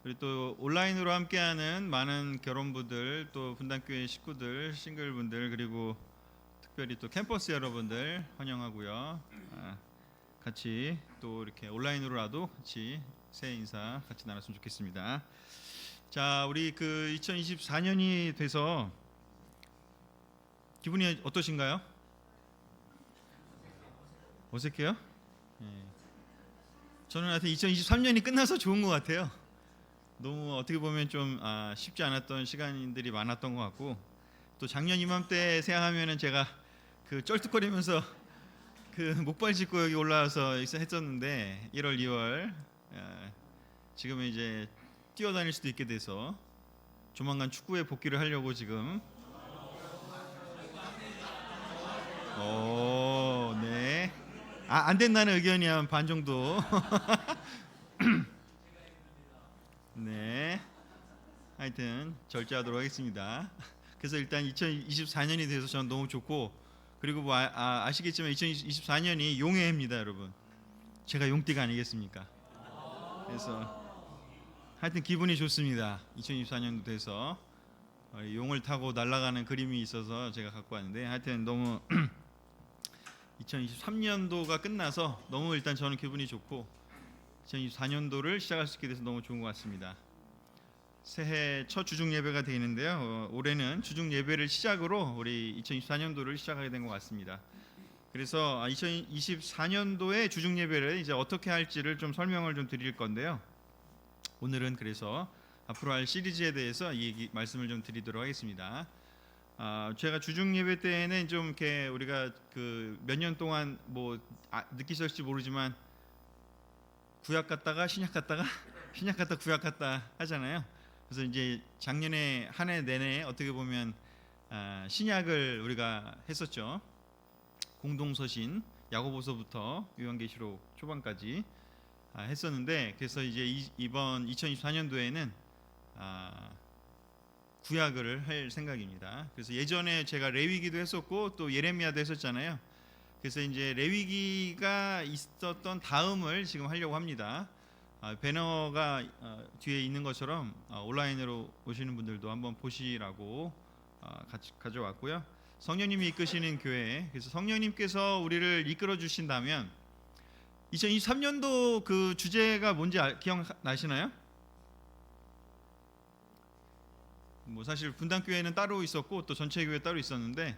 그리고 또 온라인으로 함께하는 많은 결혼부들, 또 분당교회 식구들, 싱글분들, 그리고 특별히 또 캠퍼스 여러분들 환영하고요. 같이 또 이렇게 온라인으로라도 같이 새해 인사 같이 나눴으면 좋겠습니다. 자, 우리 그 2024년이 돼서 기분이 어떠신가요? 어색해요? 예. 저는 하여튼 2023년이 끝나서 좋은 것 같아요. 너무 어떻게 보면 좀 쉽지 않았던 시간들이 많았던 것 같고, 또 작년 이맘때 생각하면은 제가 그 쩔뚝거리면서 그 목발 짚고 여기 올라와서 했었는데 1월, 2월 지금은 이제 뛰어다닐 수도 있게 돼서 조만간 축구에 복귀를 하려고 지금. 네. 안 된다는 의견이 한 반 정도. 네. 하여튼 절제하도록 하겠습니다. 그래서 일단 2024년이 돼서 저는 너무 좋고, 그리고 뭐 아시겠지만 2024년이 용의 해입니다, 여러분. 제가 용띠가 아니겠습니까? 그래서 하여튼 기분이 좋습니다. 2024년도 돼서 용을 타고 날아가는 그림이 있어서 제가 갖고 왔는데, 하여튼 너무 2023년도가 끝나서 너무 일단 저는 기분이 좋고 2024년도를 시작할 수 있게 돼서 너무 좋은 것 같습니다. 새해 첫 주중 예배가 되는데요. 올해는 주중 예배를 시작으로 우리 2024년도를 시작하게 된 것 같습니다. 그래서 2024년도의 주중 예배를 이제 어떻게 할지를 좀 설명을 좀 드릴 건데요. 오늘은 그래서 앞으로 할 시리즈에 대해서 이 말씀을 좀 드리도록 하겠습니다. 제가 주중 예배 때는 좀 이렇게 우리가 그 몇 년 동안 뭐 느끼셨을지 모르지만 구약 갔다가 신약 갔다가 신약 갔다 구약 갔다 하잖아요. 그래서 이제 작년에 한 해 내내 어떻게 보면 신약을 우리가 했었죠. 공동서신 야고보서부터 요한계시록 초반까지 했었는데, 그래서 이제 이번 2024년도에는 구약을 할 생각입니다. 그래서 예전에 제가 레위기도 했었고 또 예레미야도 했었잖아요. 그래서 이제 레위기가 있었던 다음을 지금 하려고 합니다. 배너가 뒤에 있는 것처럼 온라인으로 오시는 분들도 한번 보시라고 같이 가져왔고요. 성령님이 이끄시는 교회, 그래서 성령님께서 우리를 이끌어 주신다면 2023년도 그 주제가 뭔지 기억나시나요? 뭐 사실 분당교회는 따로 있었고 또 전체 교회 따로 있었는데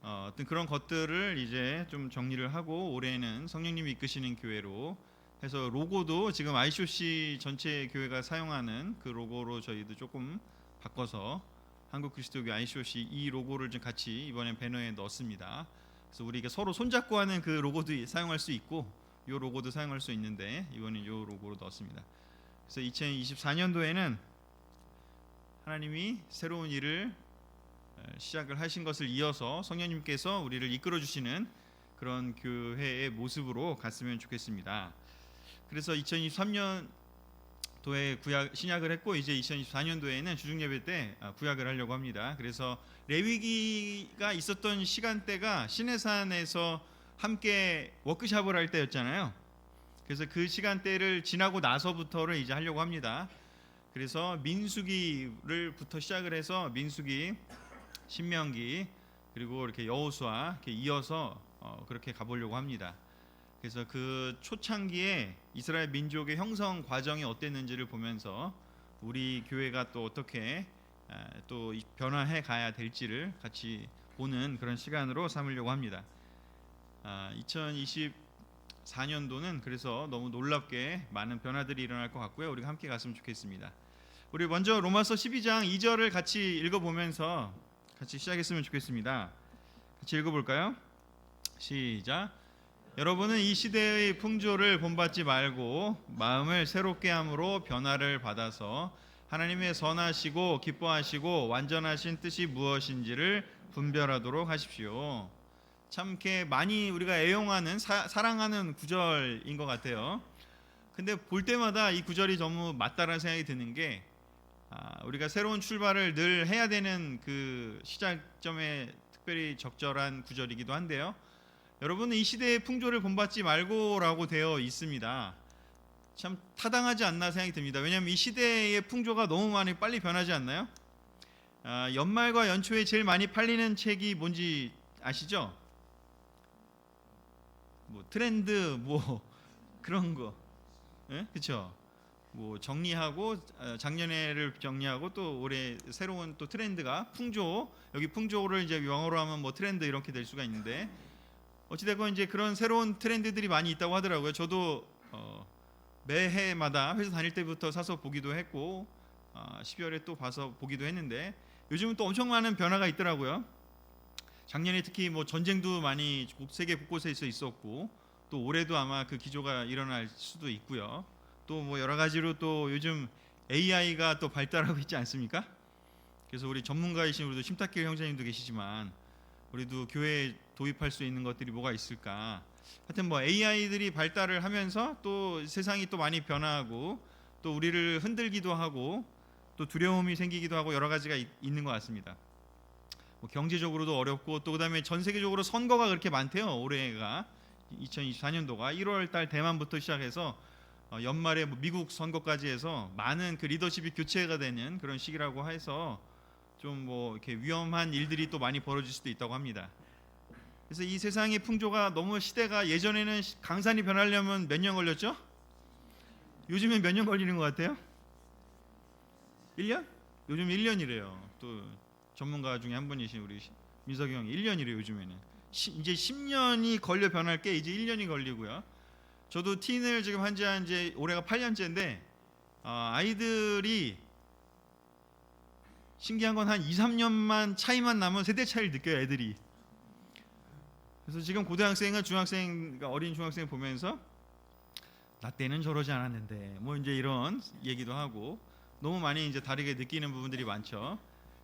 어떤 그런 것들을 이제 좀 정리를 하고 올해는 성령님이 이끄시는 교회로 해서 로고도 지금 ICOC 전체 교회가 사용하는 그 로고로 저희도 조금 바꿔서 한국 그리스도교 ICOC 이 로고를 좀 같이 이번엔 배너에 넣었습니다. 그래서 우리가 서로 손잡고 하는 그 로고도 사용할 수 있고 이 로고도 사용할 수 있는데 이번엔 이 로고로 넣었습니다. 그래서 2024년도에는 하나님이 새로운 일을 시작을 하신 것을 이어서 성령님께서 우리를 이끌어 주시는 그런 교회의 모습으로 갔으면 좋겠습니다. 그래서 2023년도에 신약을 했고 이제 2024년도에는 주중 예배 때 구약을 하려고 합니다. 그래서 레위기가 있었던 시간대가 시내산에서 함께 워크숍을 할 때였잖아요. 그래서 그 시간대를 지나고 나서부터를 이제 하려고 합니다. 그래서 민수기를부터 시작을 해서 민수기, 신명기, 그리고 이렇게 여호수아 이렇게 이어서 그렇게 가보려고 합니다. 그래서 그 초창기에 이스라엘 민족의 형성 과정이 어땠는지를 보면서 우리 교회가 또 어떻게 또 변화해 가야 될지를 같이 보는 그런 시간으로 삼으려고 합니다. 2024년도는 그래서 너무 놀랍게 많은 변화들이 일어날 것 같고요. 우리가 함께 갔으면 좋겠습니다. 우리 먼저 로마서 12장 2절을 같이 읽어보면서 같이 시작했으면 좋겠습니다. 같이 읽어볼까요? 시작. 여러분은 이 시대의 풍조를 본받지 말고 마음을 새롭게 함으로 변화를 받아서 하나님의 선하시고 기뻐하시고 완전하신 뜻이 무엇인지를 분별하도록 하십시오. 참 이렇게 많이 우리가 애용하는 사랑하는 구절인 것 같아요. 근데 볼 때마다 이 구절이 너무 맞다라는 생각이 드는 게 우리가 새로운 출발을 늘 해야 되는 그 시작점에 특별히 적절한 구절이기도 한데요. 여러분은 이 시대의 풍조를 본받지 말고라고 되어 있습니다. 참 타당하지 않나 생각이 듭니다. 왜냐하면 이 시대의 풍조가 너무 많이 빨리 변하지 않나요? 연말과 연초에 제일 많이 팔리는 책이 뭔지 아시죠? 뭐 트렌드 뭐 그런 거, 예? 그렇죠? 뭐 정리하고 작년에를 정리하고 또 올해 새로운 또 트렌드가 풍조, 여기 풍조를 이제 영어로 하면 뭐 트렌드 이렇게 될 수가 있는데, 어찌됐건 이제 그런 새로운 트렌드들이 많이 있다고 하더라고요. 저도 매해마다 회사 다닐 때부터 사서 보기도 했고 12월에 또 봐서 보기도 했는데, 요즘은 또 엄청 많은 변화가 있더라고요. 작년에 특히 뭐 전쟁도 많이 세계 곳곳에서 있었고, 또 올해도 아마 그 기조가 일어날 수도 있고요. 또 뭐 여러 가지로 또 요즘 AI가 또 발달하고 있지 않습니까? 그래서 우리 전문가이신 우리도 심탁길 형제님도 계시지만, 우리도 교회에 도입할 수 있는 것들이 뭐가 있을까? 하여튼 뭐 AI들이 발달을 하면서 또 세상이 또 많이 변화하고, 또 우리를 흔들기도 하고, 또 두려움이 생기기도 하고, 여러 가지가 있는 것 같습니다. 뭐 경제적으로도 어렵고, 또 그다음에 전 세계적으로 선거가 그렇게 많대요. 올해가 2024년도가 1월 달 대만부터 시작해서 연말에 뭐 미국 선거까지 해서 많은 그 리더십이 교체가 되는 그런 시기라고 해서 좀 뭐 이렇게 위험한 일들이 또 많이 벌어질 수도 있다고 합니다. 그래서 이 세상의 풍조가 너무, 시대가 예전에는 강산이 변하려면 몇 년 걸렸죠? 요즘엔 몇 년 걸리는 것 같아요? 1년? 요즘 1년이래요. 또 전문가 중에 한 분이신 우리 민석이 형이 1년이래요. 요즘에는 이제 10년이 걸려 변할 게 이제 1년이 걸리고요. 저도 틴을 지금 한 지 이제 올해가 8년째인데 아이들이 신기한 건 한 2, 3년만 차이만 나면 세대 차이를 느껴요, 애들이. 그래서 지금 고등학생은 중학생, 그러니까 어린 중학생 보면서 나 때는 저러지 않았는데 뭐 이제 이런 얘기도 하고, 너무 많이 이제 다르게 느끼는 부분들이 많죠.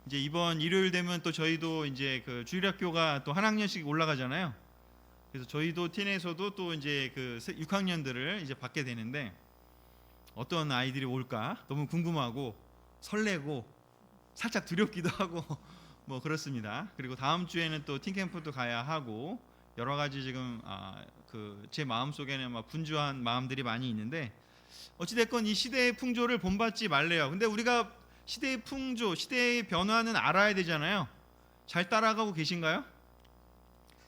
이제 이번 일요일 되면 또 저희도 이제 그 주일학교가 또 한 학년씩 올라가잖아요. 그래서 저희도 틴에서도 또 이제 그 6학년들을 이제 받게 되는데, 어떤 아이들이 올까 너무 궁금하고 설레고 살짝 두렵기도 하고 뭐 그렇습니다. 그리고 다음 주에는 또 틴캠프도 가야 하고, 여러 가지 지금 그 제 마음 속에는 막 분주한 마음들이 많이 있는데, 어찌됐건 이 시대의 풍조를 본받지 말래요. 근데 우리가 시대의 풍조, 시대의 변화는 알아야 되잖아요. 잘 따라가고 계신가요?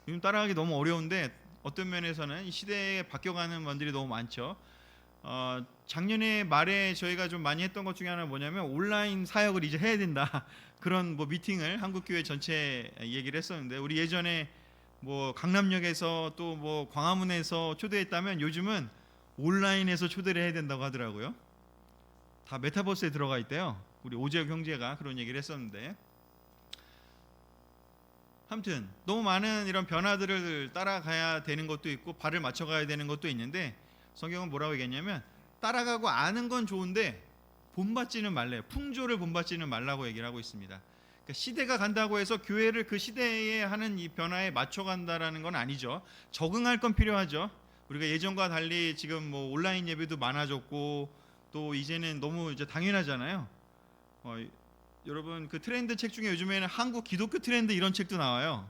요즘 따라가기 너무 어려운데, 어떤 면에서는 이 시대에 바뀌어가는 면들이 너무 많죠. 작년에 말에 저희가 좀 많이 했던 것 중에 하나는 뭐냐면, 온라인 사역을 이제 해야 된다 그런 뭐 미팅을 한국교회 전체 얘기를 했었는데, 우리 예전에 뭐 강남역에서 또 뭐 광화문에서 초대했다면 요즘은 온라인에서 초대를 해야 된다고 하더라고요. 다 메타버스에 들어가 있대요. 우리 오재혁 형제가 그런 얘기를 했었는데, 아무튼 너무 많은 이런 변화들을 따라가야 되는 것도 있고 발을 맞춰가야 되는 것도 있는데, 성경은 뭐라고 얘기했냐면, 따라가고 아는 건 좋은데 본받지는 말래요. 풍조를 본받지는 말라고 얘기를 하고 있습니다. 그러니까 시대가 간다고 해서 교회를 그 시대에 하는 이 변화에 맞춰간다라는 건 아니죠. 적응할 건 필요하죠. 우리가 예전과 달리 지금 뭐 온라인 예배도 많아졌고, 또 이제는 너무 이제 당연하잖아요. 여러분 그 트렌드 책 중에 요즘에는 한국 기독교 트렌드 이런 책도 나와요.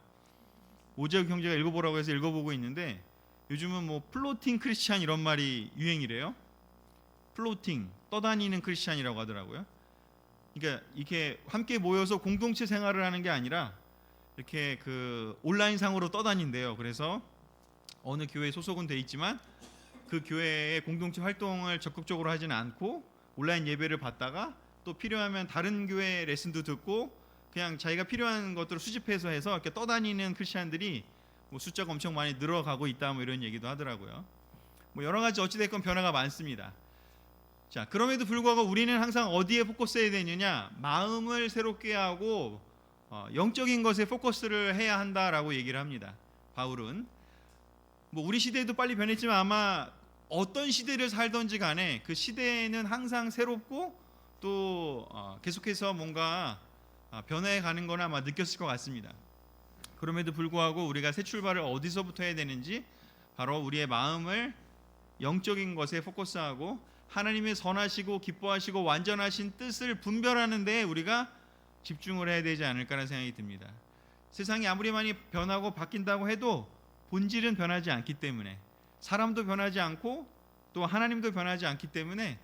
오재혁 형제가 읽어보라고 해서 읽어보고 있는데, 요즘은 뭐 플로팅 크리스찬 이런 말이 유행이래요. 플로팅, 떠다니는 크리스찬이라고 하더라고요. 그러니까 이렇게 함께 모여서 공동체 생활을 하는 게 아니라 이렇게 그 온라인 상으로 떠다닌대요. 그래서 어느 교회에 소속은 돼 있지만 그 교회의 공동체 활동을 적극적으로 하지는 않고, 온라인 예배를 받다가 또 필요하면 다른 교회 레슨도 듣고, 그냥 자기가 필요한 것들을 수집해서 해서 이렇게 떠다니는 크리스찬들이 뭐 숫자가 엄청 많이 늘어가고 있다, 뭐 이런 얘기도 하더라고요. 뭐 여러 가지 어찌됐건 변화가 많습니다. 자, 그럼에도 불구하고 우리는 항상 어디에 포커스해야 되느냐? 마음을 새롭게 하고 영적인 것에 포커스를 해야 한다라고 얘기를 합니다. 바울은 뭐 우리 시대도 빨리 변했지만 아마 어떤 시대를 살던지 간에 그 시대에는 항상 새롭고 또 계속해서 뭔가 변화해 가는 거나 아마 느꼈을 것 같습니다. 그럼에도 불구하고 우리가 새 출발을 어디서부터 해야 되는지, 바로 우리의 마음을 영적인 것에 포커스하고 하나님의 선하시고 기뻐하시고 완전하신 뜻을 분별하는 데 우리가 집중을 해야 되지 않을까라는 생각이 듭니다. 세상이 아무리 많이 변하고 바뀐다고 해도 본질은 변하지 않기 때문에, 사람도 변하지 않고 또 하나님도 변하지 않기 때문에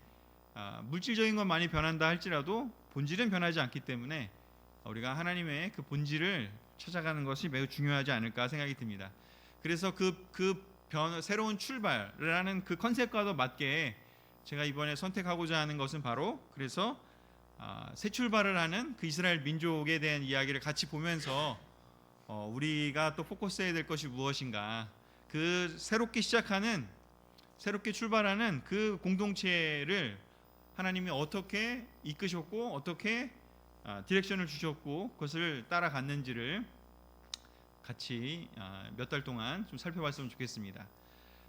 물질적인 건 많이 변한다 할지라도 본질은 변하지 않기 때문에 우리가 하나님의 그 본질을 찾아가는 것이 매우 중요하지 않을까 생각이 듭니다. 그래서 새로운 출발이라는 그 컨셉과도 맞게 제가 이번에 선택하고자 하는 것은 바로 그래서 새 출발을 하는 그 이스라엘 민족에 대한 이야기를 같이 보면서 우리가 또 포커스해야 될 것이 무엇인가, 그 새롭게 출발하는 그 공동체를 하나님이 어떻게 이끄셨고 어떻게 디렉션을 주셨고 그것을 따라갔는지를 같이 몇 달 동안 좀 살펴봤으면 좋겠습니다.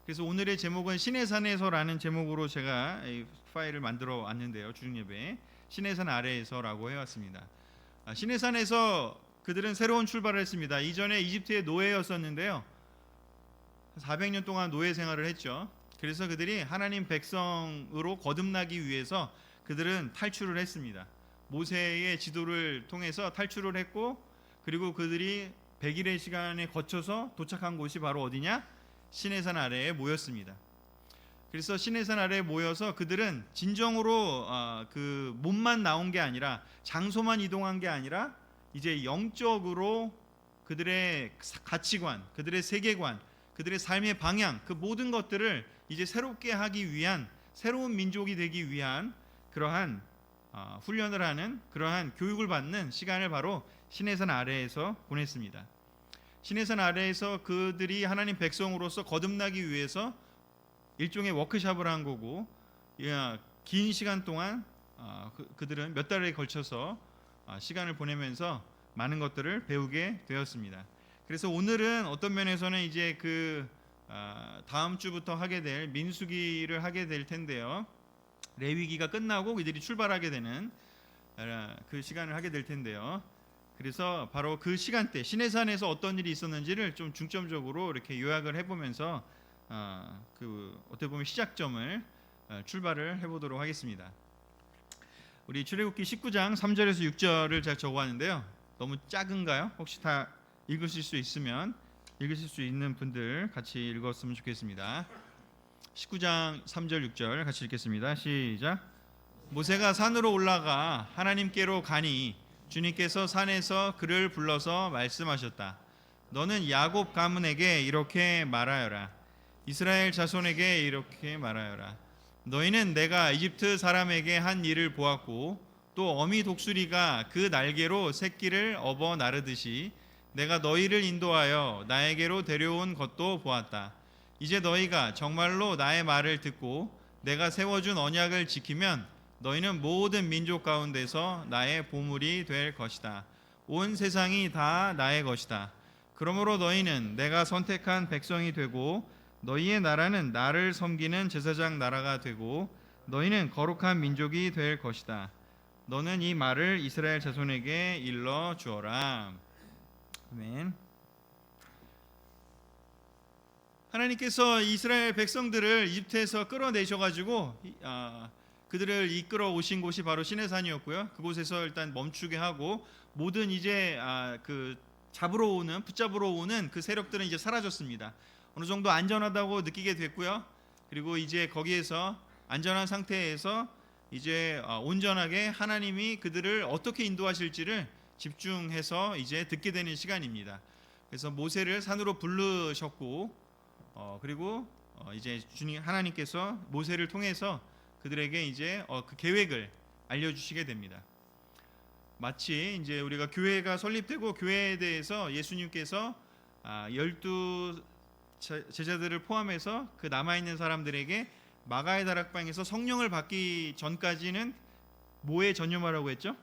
그래서 오늘의 제목은 신의 산에서라는 제목으로 제가 이 파일을 만들어 왔는데요. 주중예배 신의 산 아래에서라고 해왔습니다. 신의 산에서 그들은 새로운 출발을 했습니다. 이전에 이집트의 노예였었는데요. 400년 동안 노예 생활을 했죠. 그래서 그들이 하나님 백성으로 거듭나기 위해서 그들은 탈출을 했습니다. 모세의 지도를 통해서 탈출을 했고, 그리고 그들이 100일의 시간에 거쳐서 도착한 곳이 바로 어디냐? 시내산 아래에 모였습니다. 그래서 시내산 아래에 모여서 그들은 진정으로 그 몸만 나온 게 아니라, 장소만 이동한 게 아니라 이제 영적으로 그들의 가치관, 그들의 세계관, 그들의 삶의 방향, 그 모든 것들을 이제 새롭게 하기 위한, 새로운 민족이 되기 위한 그러한 훈련을 하는, 그러한 교육을 받는 시간을 바로 시내산 아래에서 보냈습니다. 시내산 아래에서 그들이 하나님 백성으로서 거듭나기 위해서 일종의 워크숍을 한 거고, 긴 시간 동안 그들은 몇 달에 걸쳐서 시간을 보내면서 많은 것들을 배우게 되었습니다. 그래서 오늘은 어떤 면에서는 이제 다음 주부터 하게 될 민수기를 하게 될 텐데요. 레위기가 끝나고 이들이 출발하게 되는 그 시간을 하게 될 텐데요. 그래서 바로 그 시간대 시내산에서 어떤 일이 있었는지를 좀 중점적으로 이렇게 요약을 해보면서 어떻게 보면 시작점을 출발을 해보도록 하겠습니다. 우리 출애굽기 19장 3절에서 6절을 제가 적어왔는데요. 너무 작은가요? 혹시 다 읽으실 수 있으면 읽으실 수 있는 분들 같이 읽었으면 좋겠습니다. 19장 3절 6절 같이 읽겠습니다. 시작. 모세가 산으로 올라가 하나님께로 가니 주님께서 산에서 그를 불러서 말씀하셨다. 너는 야곱 가문에게 이렇게 말하여라. 이스라엘 자손에게 이렇게 말하여라. 너희는 내가 이집트 사람에게 한 일을 보았고 또 어미 독수리가 그 날개로 새끼를 업어 나르듯이 내가 너희를 인도하여 나에게로 데려온 것도 보았다. 이제 너희가 정말로 나의 말을 듣고 내가 세워준 언약을 지키면 너희는 모든 민족 가운데서 나의 보물이 될 것이다. 온 세상이 다 나의 것이다. 그러므로 너희는 내가 선택한 백성이 되고 너희의 나라는 나를 섬기는 제사장 나라가 되고 너희는 거룩한 민족이 될 것이다. 너는 이 말을 이스라엘 자손에게 일러 주어라. 아멘. 하나님께서 이스라엘 백성들을 이집트에서 끌어내셔가지고 그들을 이끌어 오신 곳이 바로 시내산이었고요. 그곳에서 일단 멈추게 하고 모든 이제 붙잡으러 오는 그 세력들은 이제 사라졌습니다. 어느 정도 안전하다고 느끼게 됐고요. 그리고 이제 거기에서 안전한 상태에서 이제 온전하게 하나님이 그들을 어떻게 인도하실지를 집중해서 이제 듣게 되는 시간입니다. 그래서 모세를 산으로 부르셨고 그리고 이제 주님 하나님께서 모세를 통해서 그들에게 이제 그 계획을 알려주시게 됩니다. 마치 이제 우리가 교회가 설립되고 교회에 대해서 예수님께서 12 제자들을 포함해서 그 남아있는 사람들에게 마가의 다락방에서 성령을 받기 전까지는 뭐에 전념하라고 했죠?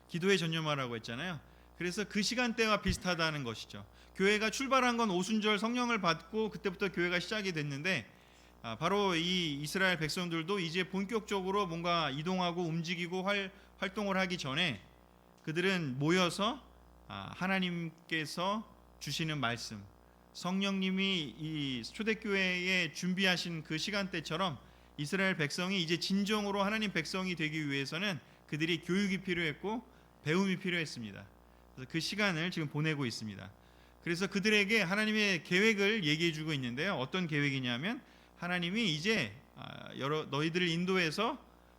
기도에 전념하라고 했잖아요. 그래서 그 시간대와 비슷하다는 것이죠. 교회가 출발한 건 오순절 성령을 받고 그때부터 교회가 시작이 됐는데 바로 이 이스라엘 백성들도 이제 본격적으로 뭔가 이동하고 움직이고 활동을 하기 전에 그들은 모여서 하나님께서 주시는 말씀, 성령님이 이 초대교회에 준비하신 그 시간대처럼 이스라엘 백성이 이제 진정으로 하나님 백성이 되기 위해서는 그들이 교육이 필요했고 배움이 필요했습니다. 그래서 그 시간을 지금 보내고 있습니다. 그래서 그들에게 하나님의 계획을 얘기해 주고 있는데요. 어떤 계획이냐면 하나님이 이제 너희들을 인도해서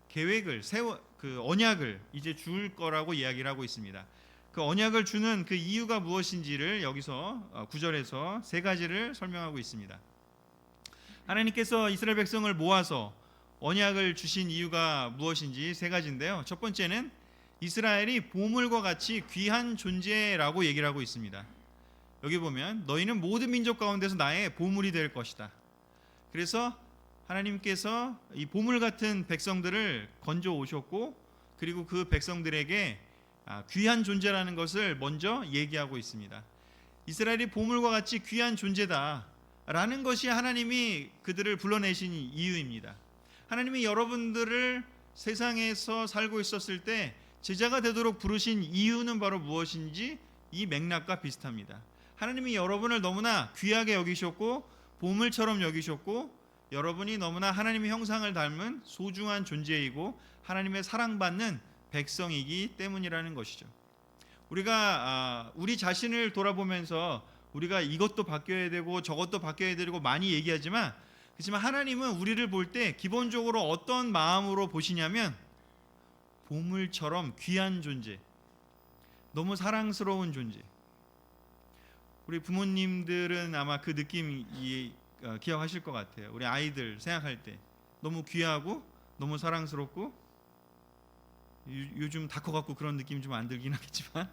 계획을 세워 그 언약을 이제 줄 거라고 이야기를 하고 있습니다. 그 언약을 주는 그 이유가 무엇인지를 여기서 9절에서 세 가지를 설명하고 있습니다. 하나님께서 이스라엘 백성을 모아서 언약을 주신 이유가 무엇인지 세 가지인데요. 첫 번째는 이스라엘이 보물과 같이 귀한 존재라고 얘기를 하고 있습니다. 여기 보면 너희는 모든 민족 가운데서 나의 보물이 될 것이다. 그래서 하나님께서 이 보물 같은 백성들을 건져 오셨고, 그리고 그 백성들에게 귀한 존재라는 것을 먼저 얘기하고 있습니다. 이스라엘이 보물과 같이 귀한 존재다라는 것이 하나님이 그들을 불러내신 이유입니다. 하나님이 여러분들을 세상에서 살고 있었을 때 제자가 되도록 부르신 이유는 바로 무엇인지 이 맥락과 비슷합니다. 하나님이 여러분을 너무나 귀하게 여기셨고 보물처럼 여기셨고, 여러분이 너무나 하나님의 형상을 닮은 소중한 존재이고 하나님의 사랑받는 백성이기 때문이라는 것이죠. 우리가 우리 자신을 돌아보면서 우리가 이것도 바뀌어야 되고 저것도 바뀌어야 되고 많이 얘기하지만, 그렇지만 하나님은 우리를 볼 때 기본적으로 어떤 마음으로 보시냐면 보물처럼 귀한 존재, 너무 사랑스러운 존재. 우리 부모님들은 아마 그 느낌 기억하실 것 같아요. 우리 아이들 생각할 때 너무 귀하고 너무 사랑스럽고, 요즘 다 커갖고 그런 느낌이 좀 안 들긴 하겠지만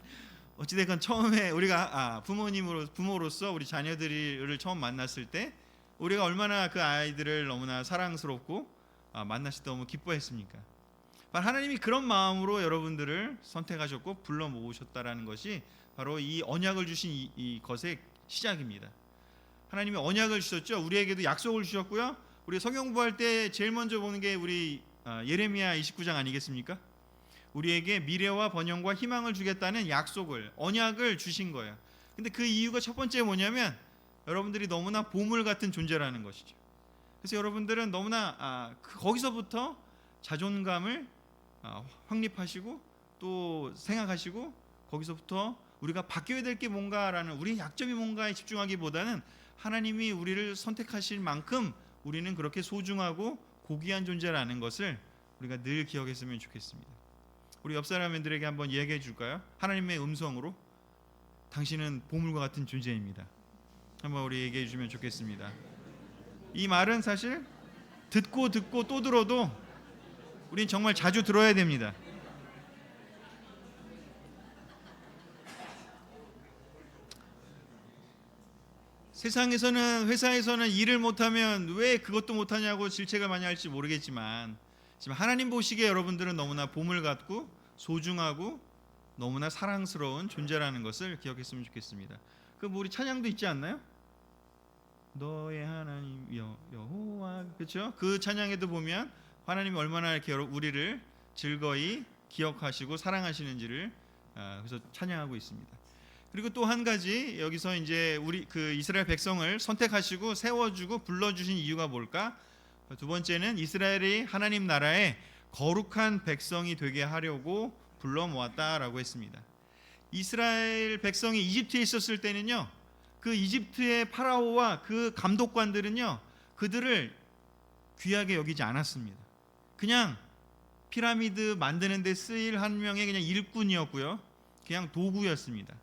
어찌됐건 처음에 우리가 부모로서 우리 자녀들을 처음 만났을 때 우리가 얼마나 그 아이들을 너무나 사랑스럽고 만났을 때 너무 기뻐했습니까? 하나님이 그런 마음으로 여러분들을 선택하셨고 불러 모으셨다라는 것이 바로 이 언약을 주신 이 것의 시작입니다. 하나님이 언약을 주셨죠. 우리에게도 약속을 주셨고요. 우리 성경 공부할 때 제일 먼저 보는 게 우리 예레미야 29장 아니겠습니까? 우리에게 미래와 번영과 희망을 주겠다는 약속을, 언약을 주신 거예요. 근데 그 이유가 첫 번째 뭐냐면 여러분들이 너무나 보물 같은 존재라는 것이죠. 그래서 여러분들은 너무나 거기서부터 자존감을 확립하시고 또 생각하시고, 거기서부터 우리가 바뀌어야 될 게 뭔가라는, 우리의 약점이 뭔가에 집중하기보다는 하나님이 우리를 선택하실 만큼 우리는 그렇게 소중하고 고귀한 존재라는 것을 우리가 늘 기억했으면 좋겠습니다. 우리 옆 사람들에게 한번 이야기해 줄까요? 하나님의 음성으로 당신은 보물과 같은 존재입니다. 한번 우리 얘기해 주면 좋겠습니다. 이 말은 사실 듣고 또 들어도 우린 정말 자주 들어야 됩니다. 세상에서는, 회사에서는 일을 못하면 왜 그것도 못하냐고 질책을 많이 할지 모르겠지만, 지금 하나님 보시기에 여러분들은 너무나 보물 같고 소중하고 너무나 사랑스러운 존재라는 것을 기억했으면 좋겠습니다. 그 우리 찬양도 있지 않나요? 너의 하나님 여호와, 그렇죠? 그 찬양에도 보면 하나님이 얼마나 이렇게 우리를 즐거이 기억하시고 사랑하시는지를 그래서 찬양하고 있습니다. 그리고 또 한 가지, 여기서 이제 우리 그 이스라엘 백성을 선택하시고 세워주고 불러주신 이유가 뭘까? 두 번째는 이스라엘이 하나님 나라의 거룩한 백성이 되게 하려고 불러 모았다라고 했습니다. 이스라엘 백성이 이집트에 있었을 때는요, 그 이집트의 파라오와 그 감독관들은요, 그들을 귀하게 여기지 않았습니다. 그냥 피라미드 만드는 데 쓰일 한 명의 그냥 일꾼이었고요, 그냥 도구였습니다.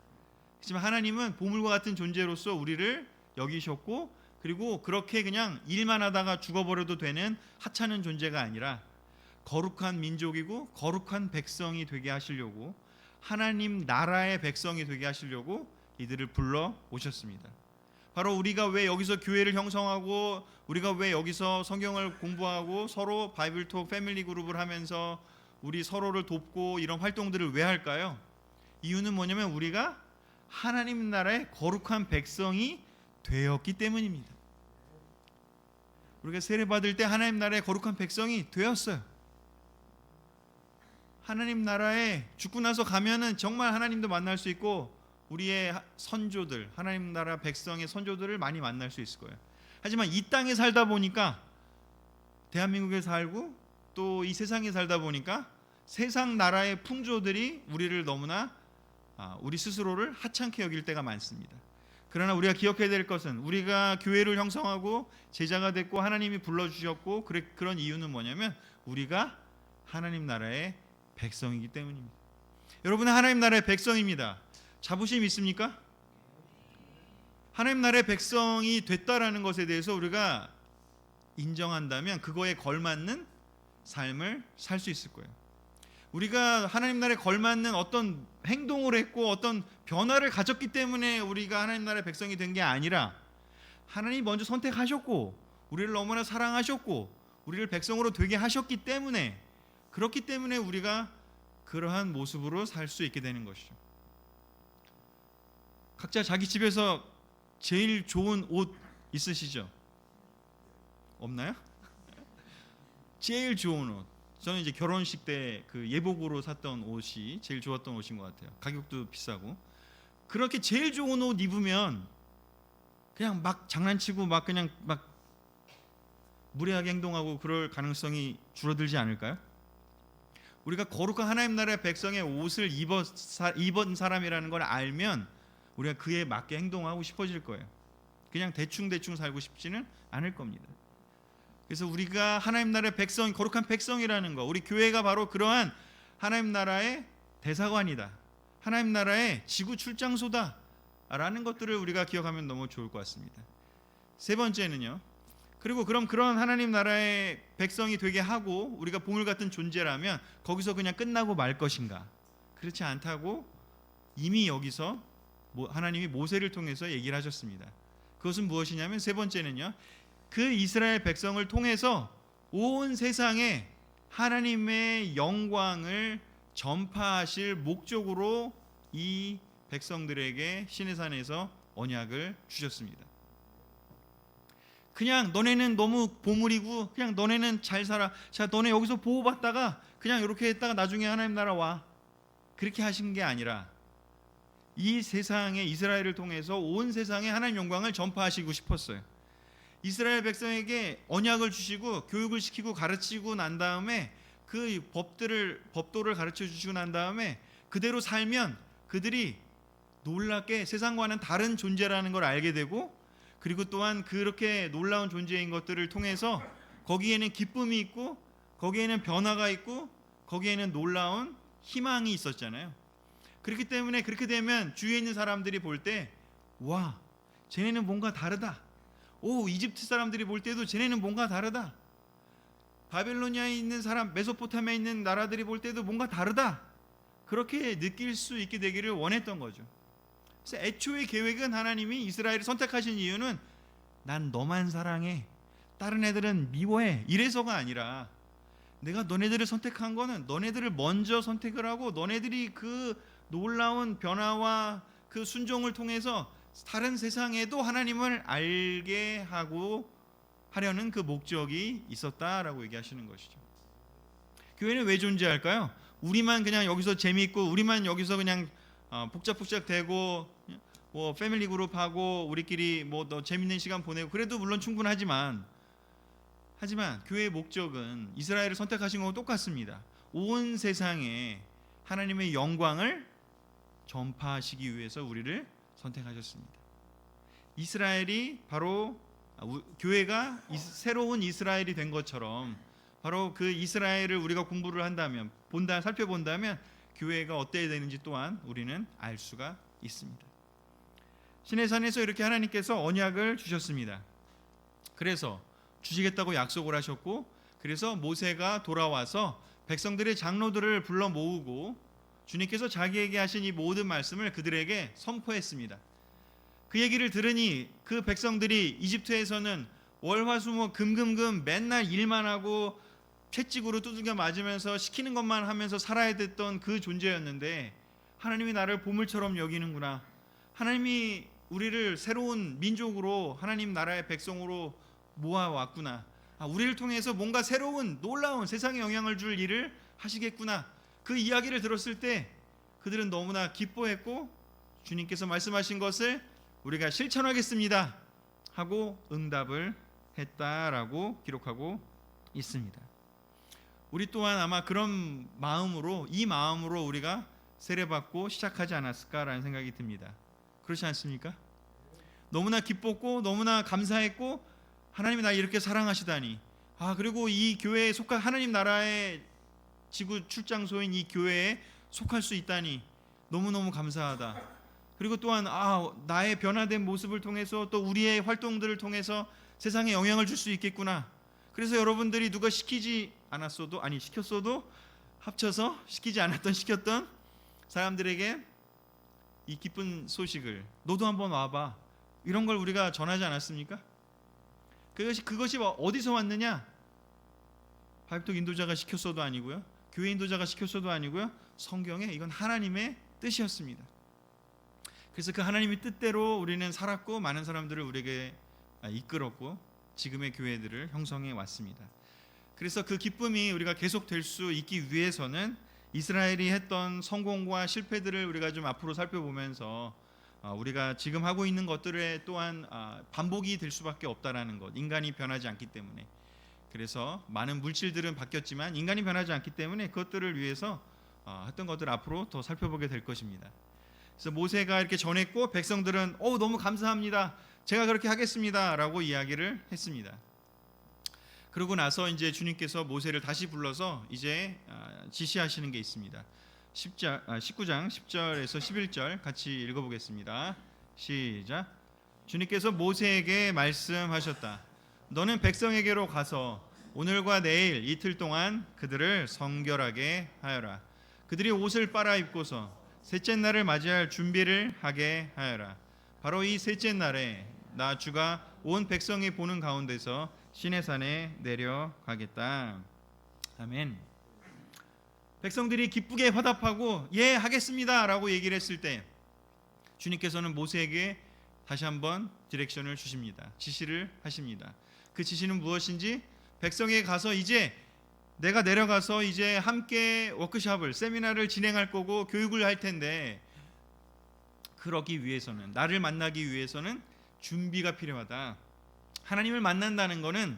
하지만 하나님은 보물과 같은 존재로서 우리를 여기셨고, 그리고 그렇게 그냥 일만 하다가 죽어버려도 되는 하찮은 존재가 아니라 거룩한 민족이고 거룩한 백성이 되게 하시려고, 하나님 나라의 백성이 되게 하시려고 이들을 불러 오셨습니다. 바로 우리가 왜 여기서 교회를 형성하고, 우리가 왜 여기서 성경을 공부하고 서로 바이블톡 패밀리 그룹을 하면서 우리 서로를 돕고 이런 활동들을 왜 할까요? 이유는 뭐냐면 우리가 하나님 나라의 거룩한 백성이 되었기 때문입니다. 우리가 세례 받을 때 하나님 나라의 거룩한 백성이 되었어요. 하나님 나라에 죽고 나서 가면은 정말 하나님도 만날 수 있고 우리의 선조들, 하나님 나라 백성의 선조들을 많이 만날 수 있을 거예요. 하지만 이 땅에 살다 보니까, 대한민국에 살고 또 이 세상에 살다 보니까 세상 나라의 풍조들이 우리를 너무나 우리 스스로를 하찮게 여길 때가 많습니다. 그러나 우리가 기억해야 될 것은 우리가 교회를 형성하고 제자가 됐고 하나님이 불러주셨고 그런 이유는 뭐냐면 우리가 하나님 나라의 백성이기 때문입니다. 여러분은 하나님 나라의 백성입니다. 자부심 있습니까? 하나님 나라의 백성이 됐다라는 것에 대해서 우리가 인정한다면 그거에 걸맞는 삶을 살 수 있을 거예요. 우리가 하나님 나라에 걸맞는 어떤 행동을 했고 어떤 변화를 가졌기 때문에 우리가 하나님 나라의 백성이 된 게 아니라 하나님이 먼저 선택하셨고 우리를 너무나 사랑하셨고 우리를 백성으로 되게 하셨기 때문에 그렇기 때문에 우리가 그러한 모습으로 살 수 있게 되는 것이죠. 각자 자기 집에서 제일 좋은 옷 있으시죠? 없나요? 제일 좋은 옷. 저는 이제 결혼식 때 그 예복으로 샀던 옷이 제일 좋았던 옷인 것 같아요. 가격도 비싸고. 그렇게 제일 좋은 옷 입으면 그냥 막 장난치고 막 그냥 막 무례하게 행동하고 그럴 가능성이 줄어들지 않을까요? 우리가 거룩한 하나님 나라의 백성의 옷을 입은 사람이라는 걸 알면 우리가 그에 맞게 행동하고 싶어질 거예요. 그냥 대충 살고 싶지는 않을 겁니다. 그래서 우리가 하나님 나라의 백성, 거룩한 백성이라는 거, 우리 교회가 바로 그러한 하나님 나라의 대사관이다, 하나님 나라의 지구 출장소다 라는 것들을 우리가 기억하면 너무 좋을 것 같습니다. 세 번째는요, 그리고 그런 하나님 나라의 백성이 되게 하고 우리가 보물 같은 존재라면 거기서 그냥 끝나고 말 것인가? 그렇지 않다고 이미 여기서 하나님이 모세를 통해서 얘기를 하셨습니다. 그것은 무엇이냐면 세 번째는요, 그 이스라엘 백성을 통해서 온 세상에 하나님의 영광을 전파하실 목적으로 이 백성들에게 시내산에서 언약을 주셨습니다. 그냥 너네는 너무 보물이고 그냥 너네는 잘 살아, 자 너네 여기서 보호받다가 그냥 이렇게 했다가 나중에 하나님 나라 와, 그렇게 하신 게 아니라 이 세상에 이스라엘을 통해서 온 세상에 하나님 영광을 전파하시고 싶었어요. 이스라엘 백성에게 언약을 주시고 교육을 시키고 가르치고 난 다음에 그 법도를 가르쳐 주시고 난 다음에 그대로 살면 그들이 놀랍게 세상과는 다른 존재라는 걸 알게 되고, 그리고 또한 그렇게 놀라운 존재인 것들을 통해서 거기에는 기쁨이 있고 거기에는 변화가 있고 거기에는 놀라운 희망이 있었잖아요. 그렇기 때문에 그렇게 되면 주위에 있는 사람들이 볼 때 와, 쟤네는 뭔가 다르다. 오, 이집트 사람들이 볼 때도 쟤네는 뭔가 다르다. 바벨로니아에 있는 사람, 메소포타미아에 있는 나라들이 볼 때도 뭔가 다르다. 그렇게 느낄 수 있게 되기를 원했던 거죠. 그래서 애초의 계획은 하나님이 이스라엘을 선택하신 이유는 난 너만 사랑해, 다른 애들은 미워해, 이래서가 아니라 내가 너네들을 선택한 거는 너네들을 먼저 선택을 하고 너네들이 그 놀라운 변화와 그 순종을 통해서 다른 세상에도 하나님을 알게 하고 하려는 그 목적이 있었다라고 얘기하시는 것이죠. 교회는 왜 존재할까요? 우리만 그냥 여기서 재미있고 우리만 여기서 그냥 복작복작 되고 뭐 패밀리 그룹하고 우리끼리 뭐 더 재밌는 시간 보내고 그래도 물론 충분하지만 교회의 목적은 이스라엘을 선택하신 것과 똑같습니다. 온 세상에 하나님의 영광을 전파하시기 위해서 우리를 선택하셨습니다. 이스라엘이 바로 교회가 새로운 이스라엘이 된 것처럼 바로 그 이스라엘을 우리가 공부를 한다면 살펴본다면 교회가 어때야 되는지 또한 우리는 알 수가 있습니다. 시내산에서 이렇게 하나님께서 언약을 주셨습니다. 그래서 주시겠다고 약속을 하셨고, 그래서 모세가 돌아와서 백성들의 장로들을 불러 모으고 주님께서 자기에게 하신 이 모든 말씀을 그들에게 선포했습니다. 그 얘기를 들으니 그 백성들이 이집트에서는 월화수목 금금금 맨날 일만 하고 채찍으로 두들겨 맞으면서 시키는 것만 하면서 살아야 됐던 그 존재였는데 하나님이 나를 보물처럼 여기는구나, 하나님이 우리를 새로운 민족으로 하나님 나라의 백성으로 모아왔구나, 우리를 통해서 뭔가 새로운 놀라운 세상에 영향을 줄 일을 하시겠구나, 그 이야기를 들었을 때 그들은 너무나 기뻐했고 주님께서 말씀하신 것을 우리가 실천하겠습니다 하고 응답을 했다라고 기록하고 있습니다. 우리 또한 아마 그런 마음으로, 이 마음으로 우리가 세례받고 시작하지 않았을까라는 생각이 듭니다. 그렇지 않습니까? 너무나 기뻤고 너무나 감사했고 하나님이 나 이렇게 사랑하시다니. 그리고 이 교회에 속한 하나님 나라의 지구 출장소인 이 교회에 속할 수 있다니 너무너무 감사하다. 그리고 또한 나의 변화된 모습을 통해서 또 우리의 활동들을 통해서 세상에 영향을 줄 수 있겠구나. 그래서 여러분들이 누가 시켰어도 합쳐서 시키지 않았던 시켰던 사람들에게 이 기쁜 소식을 너도 한번 와봐, 이런 걸 우리가 전하지 않았습니까? 그것이 어디서 왔느냐? 발톱 인도자가 시켰어도 아니고요, 교회 인도자가 시켰어도 아니고요, 성경에 이건 하나님의 뜻이었습니다. 그래서 그 하나님의 뜻대로 우리는 살았고 많은 사람들을 우리에게 이끌었고 지금의 교회들을 형성해 왔습니다. 그래서 그 기쁨이 우리가 계속 될 수 있기 위해서는 이스라엘이 했던 성공과 실패들을 우리가 좀 앞으로 살펴보면서 우리가 지금 하고 있는 것들에 또한 반복이 될 수밖에 없다라는 것. 인간이 변하지 않기 때문에. 그래서 많은 물질들은 바뀌었지만 인간이 변하지 않기 때문에 그것들을 위해서 했던 것들을 앞으로 더 살펴보게 될 것입니다. 그래서 모세가 이렇게 전했고 백성들은 너무 감사합니다, 제가 그렇게 하겠습니다 라고 이야기를 했습니다. 그러고 나서 이제 주님께서 모세를 다시 불러서 이제 지시하시는 게 있습니다. 19장 10절에서 11절 같이 읽어보겠습니다. 시작. 주님께서 모세에게 말씀하셨다. 너는 백성에게로 가서 오늘과 내일 이틀 동안 그들을 성결하게 하여라. 그들이 옷을 빨아 입고서 셋째 날을 맞이할 준비를 하게 하여라. 바로 이 셋째 날에 나 주가 온 백성이 보는 가운데서 시내산에 내려가겠다. 아멘. 백성들이 기쁘게 화답하고 예 하겠습니다 라고 얘기를 했을 때 주님께서는 모세에게 다시 한번 디렉션을 주십니다. 지시를 하십니다. 그 지시는 무엇인지, 백성에게 가서 이제 내가 내려가서 이제 함께 워크숍을, 세미나를 진행할 거고 교육을 할 텐데 그러기 위해서는, 나를 만나기 위해서는 준비가 필요하다. 하나님을 만난다는 것은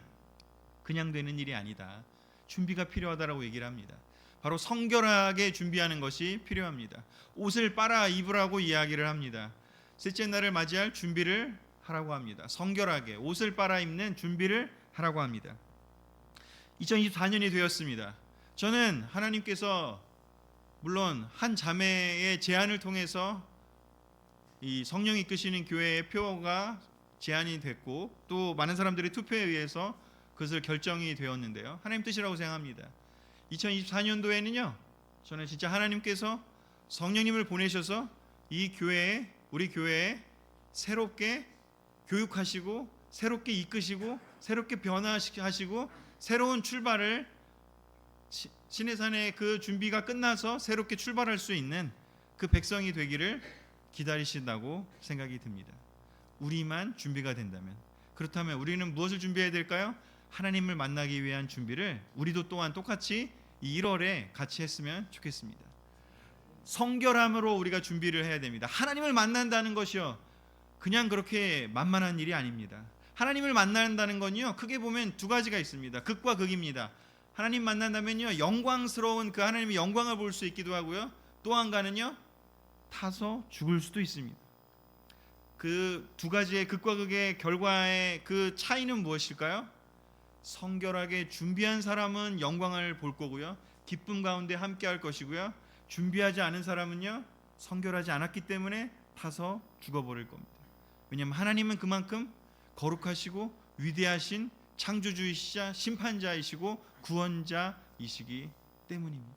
그냥 되는 일이 아니다. 준비가 필요하다라고 얘기를 합니다. 바로 성결하게 준비하는 것이 필요합니다. 옷을 빨아 입으라고 이야기를 합니다. 셋째 날을 맞이할 준비를 하라고 합니다. 성결하게 옷을 빨아 입는 준비를 하라고 합니다. 2024년이 되었습니다. 저는 하나님께서 물론 한 자매의 제안을 통해서 이 성령이 이끄시는 교회의 표가 제안이 됐고 또 많은 사람들의 투표에 의해서 그것을 결정이 되었는데요. 하나님 뜻이라고 생각합니다. 2024년도에는요, 저는 진짜 하나님께서 성령님을 보내셔서 이 교회에, 우리 교회에 새롭게 교육하시고 새롭게 이끄시고 새롭게 변화하시고 새로운 출발을, 시내산의 그 준비가 끝나서 새롭게 출발할 수 있는 그 백성이 되기를 기다리신다고 생각이 듭니다. 우리만 준비가 된다면. 그렇다면 우리는 무엇을 준비해야 될까요? 하나님을 만나기 위한 준비를 우리도 또한 똑같이 이 1월에 같이 했으면 좋겠습니다. 성결함으로 우리가 준비를 해야 됩니다. 하나님을 만난다는 것이요, 그냥 그렇게 만만한 일이 아닙니다. 하나님을 만난다는 건요, 크게 보면 두 가지가 있습니다. 극과 극입니다. 하나님 만난다면요, 영광스러운 그 하나님의 영광을 볼 수 있기도 하고요, 또 한 가는요, 타서 죽을 수도 있습니다. 그 두 가지의 극과 극의 결과의 그 차이는 무엇일까요? 성결하게 준비한 사람은 영광을 볼 거고요, 기쁨 가운데 함께 할 것이고요, 준비하지 않은 사람은요, 성결하지 않았기 때문에 타서 죽어버릴 겁니다. 왜냐하면 하나님은 그만큼 거룩하시고 위대하신 창조주이시자 심판자이시고 구원자이시기 때문입니다.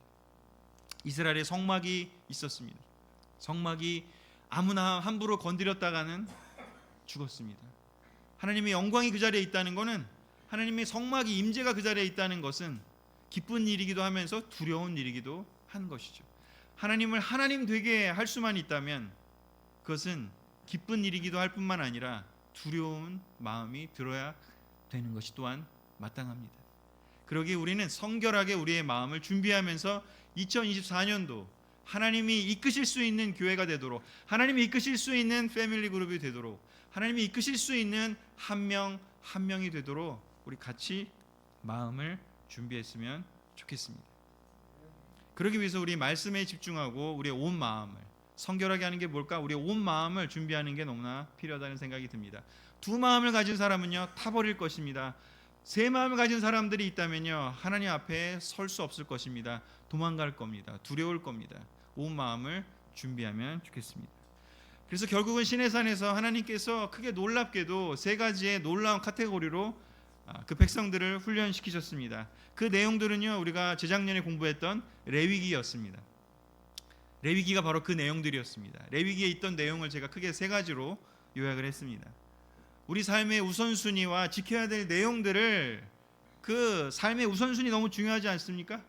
이스라엘에 성막이 있었습니다. 성막이 아무나 함부로 건드렸다가는 죽었습니다. 하나님의 영광이 그 자리에 있다는 것은, 하나님의 성막이, 임재가 그 자리에 있다는 것은 기쁜 일이기도 하면서 두려운 일이기도 한 것이죠. 하나님을 하나님 되게 할 수만 있다면 그것은 기쁜 일이기도 할 뿐만 아니라 두려운 마음이 들어야 되는 것이 또한 마땅합니다. 그러기에 우리는 성결하게 우리의 마음을 준비하면서 2024년도 하나님이 이끄실 수 있는 교회가 되도록, 하나님이 이끄실 수 있는 패밀리 그룹이 되도록, 하나님이 이끄실 수 있는 한 명 한 명이 되도록 우리 같이 마음을 준비했으면 좋겠습니다. 그러기 위해서 우리 말씀에 집중하고 우리의 온 마음을, 성결하게 하는 게 뭘까? 우리의 온 마음을 준비하는 게 너무나 필요하다는 생각이 듭니다. 두 마음을 가진 사람은요 타버릴 것입니다. 세 마음을 가진 사람들이 있다면요 하나님 앞에 설 수 없을 것입니다. 도망갈 겁니다. 두려울 겁니다. 온 마음을 준비하면 좋겠습니다. 그래서 결국은 시내산에서 하나님께서 크게 놀랍게도 세 가지의 놀라운 카테고리로 그 백성들을 훈련시키셨습니다. 그 내용들은요 우리가 재작년에 공부했던 레위기였습니다. 레위기가 바로 그 내용들이었습니다. 레위기에 있던 내용을 제가 크게 세 가지로 요약을 했습니다. 우리 삶의 우선순위와 지켜야 될 내용들을, 그 삶의 우선순위 너무 중요하지 않습니까?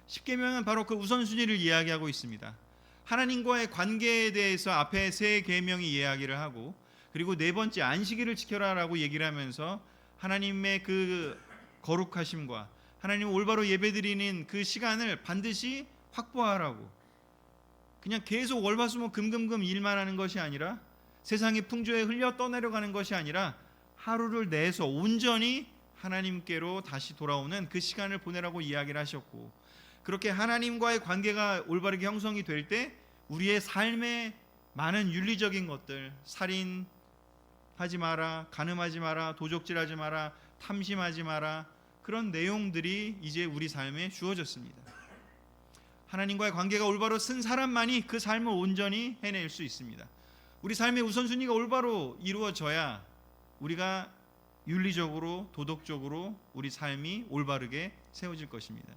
십계명은 바로 그 우선순위를 이야기하고 있습니다. 하나님과의 관계에 대해서 앞에 세 계명이 이야기를 하고, 그리고 네 번째 안식일을 지켜라라고 얘기를 하면서 하나님의 그 거룩하심과 하나님 올바로 예배드리는 그 시간을 반드시 확보하라고, 그냥 계속 월화수목 금금금 일만 하는 것이 아니라, 세상의 풍조에 흘려 떠내려가는 것이 아니라 하루를 내서 온전히 하나님께로 다시 돌아오는 그 시간을 보내라고 이야기를 하셨고, 그렇게 하나님과의 관계가 올바르게 형성이 될 때 우리의 삶에 많은 윤리적인 것들, 살인하지 마라, 간음하지 마라, 도적질하지 마라, 탐심하지 마라, 그런 내용들이 이제 우리 삶에 주어졌습니다. 하나님과의 관계가 올바로 쓴 사람만이 그 삶을 온전히 해낼 수 있습니다. 우리 삶의 우선순위가 올바로 이루어져야 우리가 윤리적으로, 도덕적으로 우리 삶이 올바르게 세워질 것입니다.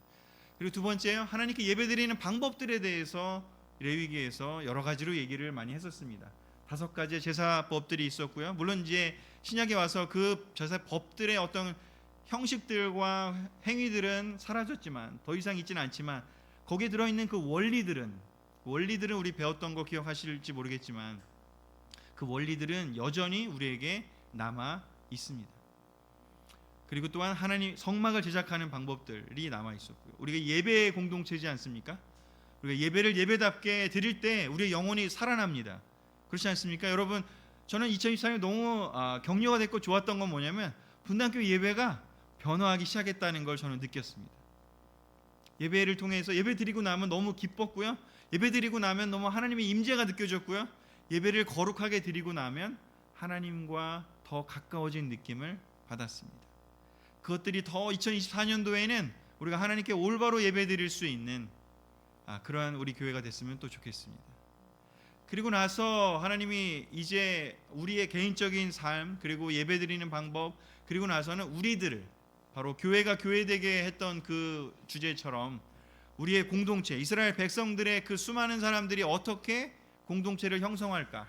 그리고 두 번째요, 하나님께 예배드리는 방법들에 대해서 레위기에서 여러 가지로 얘기를 많이 했었습니다. 5가지의 제사법들이 있었고요. 물론 이제 신약에 와서 그 제사법들의 어떤 형식들과 행위들은 사라졌지만, 더 이상 있지는 않지만, 거기에 들어있는 그 원리들은 우리 배웠던 거 기억하실지 모르겠지만 그 원리들은 여전히 우리에게 남아 있습니다. 그리고 또한 하나님 성막을 제작하는 방법들이 남아 있었고요. 우리가 예배의 공동체지 않습니까? 우리가 예배를 예배답게 드릴 때 우리의 영혼이 살아납니다. 그렇지 않습니까? 여러분, 저는 2024년에 너무 격려가 됐고 좋았던 건 뭐냐면 분당교 예배가 변화하기 시작했다는 걸 저는 느꼈습니다. 예배를 통해서 예배 드리고 나면 너무 기뻤고요. 예배 드리고 나면 너무 하나님의 임재가 느껴졌고요. 예배를 거룩하게 드리고 나면 하나님과 더 가까워진 느낌을 받았습니다. 그것들이 더 2024년도에는 우리가 하나님께 올바로 예배 드릴 수 있는 그러한 우리 교회가 됐으면 또 좋겠습니다. 그리고 나서 하나님이 이제 우리의 개인적인 삶, 그리고 예배 드리는 방법, 그리고 나서는 우리들을, 바로 교회가 교회되게 했던 그 주제처럼 우리의 공동체, 이스라엘 백성들의 그 수많은 사람들이 어떻게 공동체를 형성할까,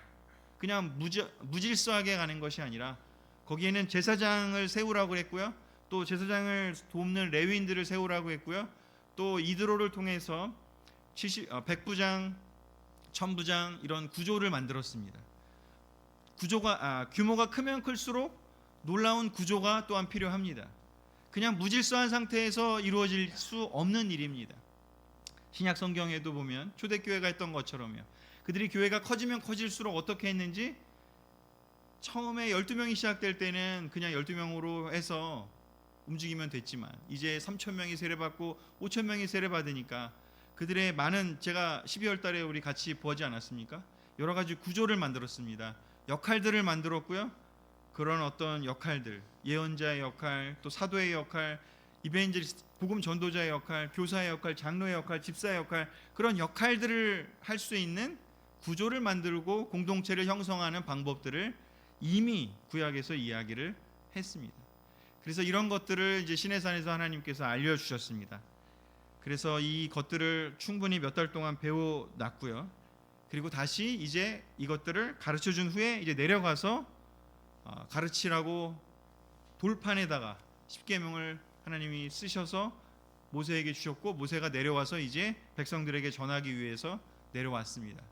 그냥 무질서하게 가는 것이 아니라 거기에는 제사장을 세우라고 했고요, 또 제사장을 돕는 레위인들을 세우라고 했고요, 또 이드로를 통해서 백부장, 천부장, 이런 구조를 만들었습니다. 규모가 크면 클수록 놀라운 구조가 또한 필요합니다. 그냥 무질서한 상태에서 이루어질 수 없는 일입니다. 신약 성경에도 보면 초대교회가 했던 것처럼요, 그들이 교회가 커지면 커질수록 어떻게 했는지, 처음에 12명이 시작될 때는 그냥 12명으로 해서 움직이면 됐지만 이제 3,000명이 세례받고 5,000명이 세례받으니까 그들의 많은, 제가 12월 달에 우리 같이 보지 않았습니까? 여러 가지 구조를 만들었습니다. 역할들을 만들었고요. 그런 어떤 역할들, 예언자의 역할, 또 사도의 역할, 이벤젤리스트, 복음 전도자의 역할, 교사의 역할, 장로의 역할, 집사의 역할, 그런 역할들을 할 수 있는 구조를 만들고 공동체를 형성하는 방법들을 이미 구약에서 이야기를 했습니다. 그래서 이런 것들을 이제 시내산에서 하나님께서 알려주셨습니다. 그래서 이 것들을 충분히 몇 달 동안 배워놨고요. 그리고 다시 이제 이것들을 가르쳐준 후에 이제 내려가서 가르치라고 돌판에다가 십계명을 하나님이 쓰셔서 모세에게 주셨고, 모세가 내려와서 이제 백성들에게 전하기 위해서 내려왔습니다.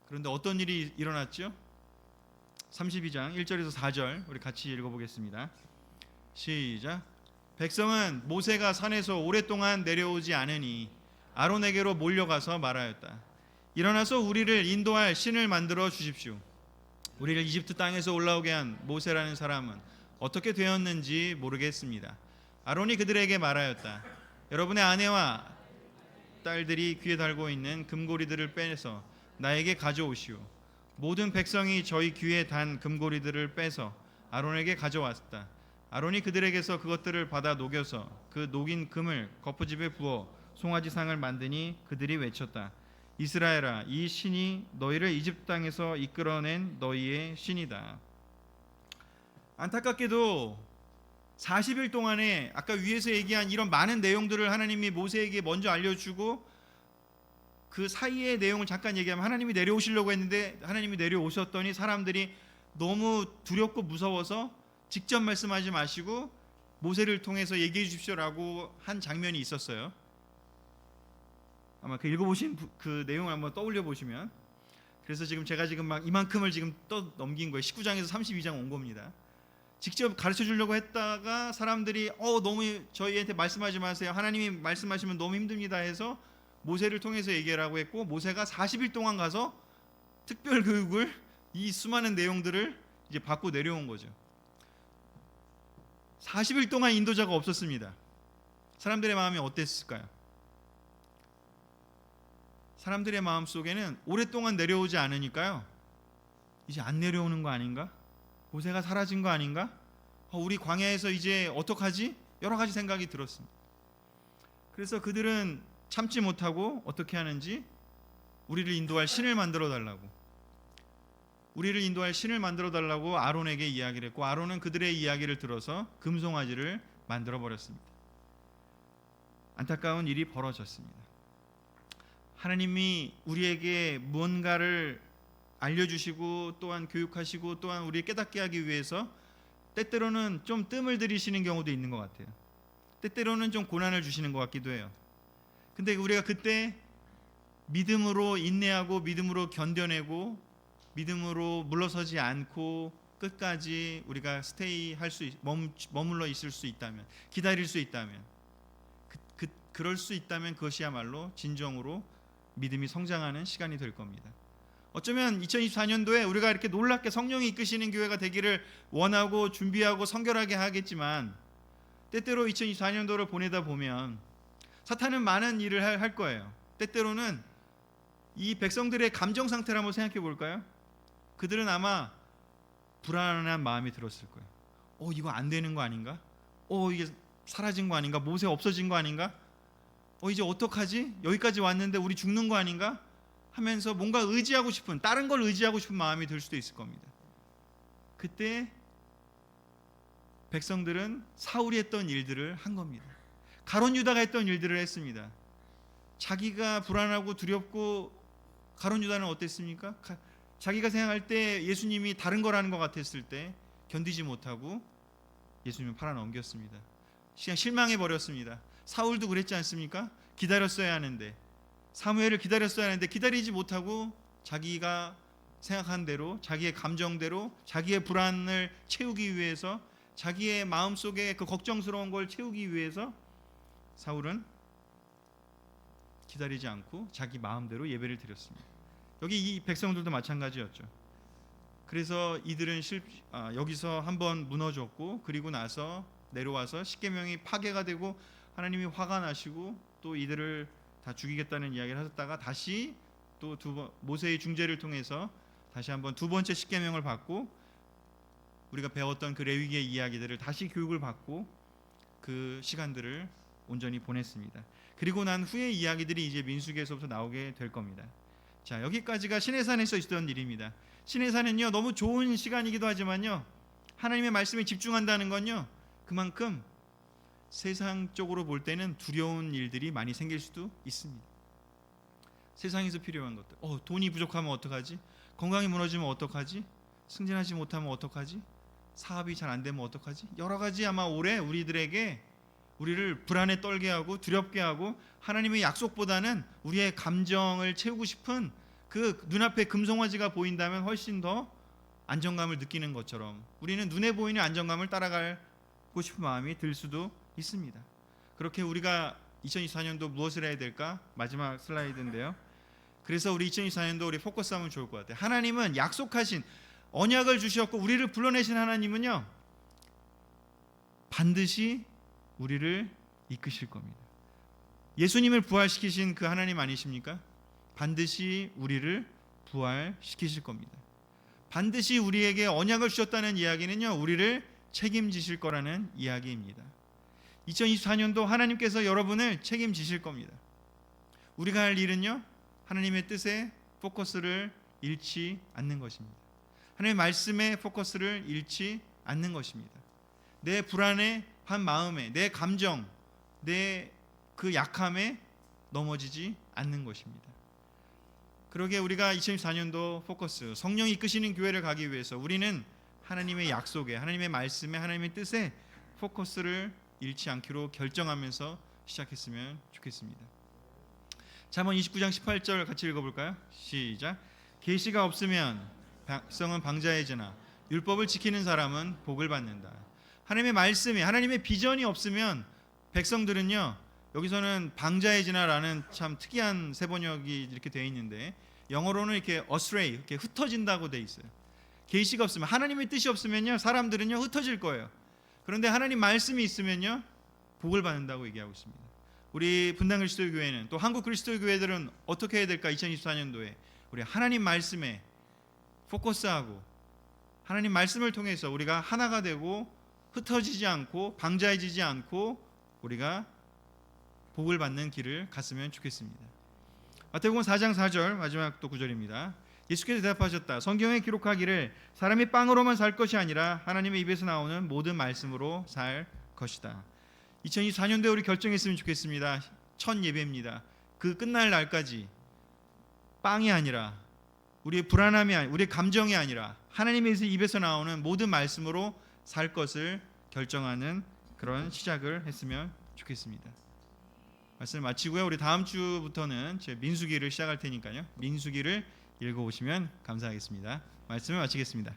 그런데 어떤 일이 일어났죠? 32장 1절에서 4절 우리 같이 읽어보겠습니다. 시작. 백성은 모세가 산에서 오랫동안 내려오지 않으니 아론에게로 몰려가서 말하였다. 일어나서 우리를 인도할 신을 만들어 주십시오. 우리를 이집트 땅에서 올라오게 한 모세라는 사람은 어떻게 되었는지 모르겠습니다. 아론이 그들에게 말하였다. 여러분의 아내와 딸들이 귀에 달고 있는 금고리들을 빼내서 나에게 가져오시오. 모든 백성이 저희 귀에 단 금고리들을 빼서 아론에게 가져왔다. 아론이 그들에게서 그것들을 받아 녹여서 그 녹인 금을 거푸집에 부어 송아지상을 만드니 그들이 외쳤다. 이스라엘아, 이 신이 너희를 이집트 땅에서 이끌어낸 너희의 신이다. 안타깝게도 40일 동안에 아까 위에서 얘기한 이런 많은 내용들을 하나님이 모세에게 먼저 알려주고 그 사이의 내용을 잠깐 얘기하면 하나님이 내려오시려고 했는데 하나님이 내려오셨더니 사람들이 너무 두렵고 무서워서 직접 말씀하지 마시고 모세를 통해서 얘기해 주십시오라고 한 장면이 있었어요. 아마 그 읽어보신 그 내용을 한번 떠올려 보시면, 그래서 제가 막 이만큼을 지금 또 넘긴 거예요. 19장에서 32장 온 겁니다. 직접 가르쳐 주려고 했다가 사람들이 너무 저희한테 말씀하지 마세요. 하나님이 말씀하시면 너무 힘듭니다 해서 모세를 통해서 얘기하라고 했고, 모세가 40일 동안 가서 특별 교육을 이 수많은 내용들을 이제 받고 내려온 거죠. 40일 동안 인도자가 없었습니다. 사람들의 마음이 어땠을까요? 사람들의 마음 속에는 오랫동안 내려오지 않으니까요, 이제 안 내려오는 거 아닌가? 모세가 사라진 거 아닌가? 우리 광야에서 이제 어떡하지? 여러 가지 생각이 들었습니다. 그래서 그들은 참지 못하고 어떻게 하는지 우리를 인도할 신을 만들어 달라고, 우리를 인도할 신을 만들어 달라고 아론에게 이야기를 했고, 아론은 그들의 이야기를 들어서 금송아지를 만들어 버렸습니다. 안타까운 일이 벌어졌습니다. 하나님이 우리에게 무언가를 알려주시고 또한 교육하시고 또한 우리 깨닫게 하기 위해서 때때로는 좀 뜸을 들이시는 경우도 있는 것 같아요. 때때로는 좀 고난을 주시는 것 같기도 해요. 근데 우리가 그때 믿음으로 인내하고 믿음으로 견뎌내고 믿음으로 물러서지 않고 끝까지 우리가 머물러 있을 수 있다면, 기다릴 수 있다면, 그럴 수 있다면 그것이야말로 진정으로 믿음이 성장하는 시간이 될 겁니다. 어쩌면 2024년도에 우리가 이렇게 놀랍게 성령이 이끄시는 교회가 되기를 원하고 준비하고 성결하게 하겠지만, 때때로 2024년도를 보내다 보면 사탄은 많은 일을 할 거예요. 때때로는 이 백성들의 감정 상태를 한번 생각해 볼까요? 그들은 아마 불안한 마음이 들었을 거예요. 이거 안 되는 거 아닌가? 이게 사라진 거 아닌가? 모세 없어진 거 아닌가? 이제 어떡하지? 여기까지 왔는데 우리 죽는 거 아닌가? 하면서 뭔가 의지하고 싶은, 다른 걸 의지하고 싶은 마음이 들 수도 있을 겁니다. 그때 백성들은 사울이 했던 일들을 한 겁니다. 가룟 유다가 했던 일들을 했습니다. 자기가 불안하고 두렵고, 가룟 유다는 어땠습니까? 자기가 생각할 때 예수님이 다른 거라는 것 같았을 때 견디지 못하고 예수님을 팔아 넘겼습니다. 그냥 실망해 버렸습니다. 사울도 그랬지 않습니까? 기다렸어야 하는데, 사무엘을 기다렸어야 하는데 기다리지 못하고 자기가 생각한 대로, 자기의 감정대로, 자기의 불안을 채우기 위해서, 자기의 마음속에 그 걱정스러운 걸 채우기 위해서 사울은 기다리지 않고 자기 마음대로 예배를 드렸습니다. 여기 이 백성들도 마찬가지였죠. 그래서 이들은 여기서 한번 무너졌고, 그리고 나서 내려와서 십계명이 파괴가 되고 하나님이 화가 나시고 또 이들을 다 죽이겠다는 이야기를 하셨다가 다시 또 모세의 중재를 통해서 다시 한번 두 번째 십계명을 받고, 우리가 배웠던 그 레위기의 이야기들을 다시 교육을 받고 그 시간들을 온전히 보냈습니다. 그리고 난 후의 이야기들이 이제 민수기에서부터 나오게 될 겁니다. 자, 여기까지가 시내산에서 있었던 일입니다. 시내산은요, 너무 좋은 시간이기도 하지만요, 하나님의 말씀에 집중한다는 건요, 그만큼 세상적으로 볼 때는 두려운 일들이 많이 생길 수도 있습니다. 세상에서 필요한 것들, 돈이 부족하면 어떡하지? 건강이 무너지면 어떡하지? 승진하지 못하면 어떡하지? 사업이 잘 안 되면 어떡하지? 여러 가지 아마 올해 우리를 불안에 떨게 하고 두렵게 하고, 하나님의 약속보다는 우리의 감정을 채우고 싶은 그 눈앞에 금송아지가 보인다면 훨씬 더 안정감을 느끼는 것처럼 우리는 눈에 보이는 안정감을 따라가고 싶은 마음이 들 수도 있습니다. 그렇게 우리가 2024년도 무엇을 해야 될까? 마지막 슬라이드인데요. 그래서 우리 2024년도 우리 포커스하면 좋을 것 같아요. 하나님은 약속하신 언약을 주셨고 우리를 불러내신 하나님은요, 반드시 우리를 이끄실 겁니다. 예수님을 부활시키신 그 하나님 아니십니까? 반드시 우리를 부활시키실 겁니다. 반드시 우리에게 언약을 주셨다는 이야기는요, 우리를 책임지실 거라는 이야기입니다. 2024년도 하나님께서 여러분을 책임지실 겁니다. 우리가 할 일은요, 하나님의 뜻에 포커스를 잃지 않는 것입니다. 하나님의 말씀에 포커스를 잃지 않는 것입니다. 내 불안한 마음에, 내 감정, 내 그 약함에 넘어지지 않는 것입니다. 그러게 우리가 2024년도 포커스, 성령이 이끄시는 교회를 가기 위해서 우리는 하나님의 약속에, 하나님의 말씀에, 하나님의 뜻에 포커스를 잃지 않기로 결정하면서 시작했으면 좋겠습니다. 잠언 29장 18절 같이 읽어볼까요? 시작. 계시가 없으면 백성은 방자해지나 율법을 지키는 사람은 복을 받는다. 하나님의 말씀이, 하나님의 비전이 없으면 백성들은요, 여기서는 방자해지나라는 참 특이한 세번역이 이렇게 되어 있는데 영어로는 이렇게 astray, 이렇게 흩어진다고 되어 있어요. 계시가 없으면, 하나님의 뜻이 없으면요, 사람들은요 흩어질 거예요. 그런데 하나님 말씀이 있으면요 복을 받는다고 얘기하고 있습니다. 우리 분당 그리스도 교회는, 또 한국 그리스도 교회들은 어떻게 해야 될까? 2024년도에 우리 하나님 말씀에 포커스하고 하나님 말씀을 통해서 우리가 하나가 되고 흩어지지 않고 방자해지지 않고 우리가 복을 받는 길을 갔으면 좋겠습니다. 마태복음 4장 4절 마지막 또 구절입니다. 예수께서 대답하셨다. 성경에 기록하기를 사람이 빵으로만 살 것이 아니라 하나님의 입에서 나오는 모든 말씀으로 살 것이다. 2024년도에 우리 결정했으면 좋겠습니다. 첫 예배입니다. 그 끝날 날까지 빵이 아니라 우리의 불안함이 아니라 우리의 감정이 아니라 하나님의 입에서 나오는 모든 말씀으로 살 것을 결정하는 그런 시작을 했으면 좋겠습니다. 말씀을 마치고요. 우리 다음 주부터는 제 민수기를 시작할 테니까요. 민수기를 읽어오시면 감사하겠습니다. 말씀을 마치겠습니다.